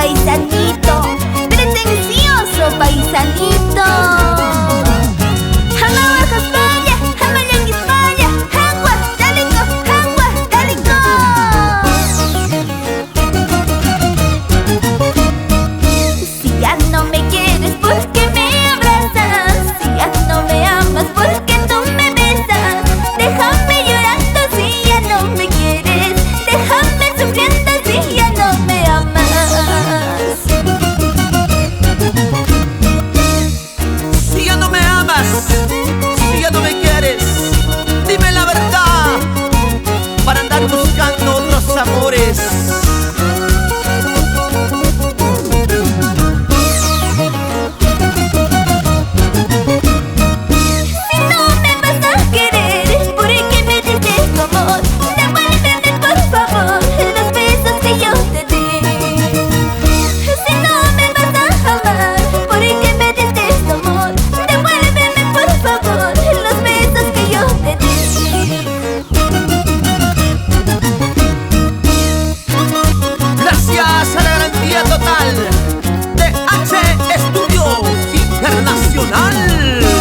paisanito, pretencioso paisanito. Hamawa España, Hamayan España, agua, dalico, dalico. Si ya no me quieres, ¿por qué me abrazas? Si ya no me amas, ¿por qué tú me besas? Déjame llorando si ya no me quieres, déjame sufriendo si ya no me amas. Si ya no me amas, si ya no me quieres, dime la verdad para andar buscando otros amores. Si no me vas a querer, ¿por qué me diste tu amor? Devuélveme por favor los besos que yo te di. Si no me vas a amar, ¿por qué me diste tu amor? Devuélveme por favor los besos que yo te di. Gracias a la garantía total de H Estudios Internacional.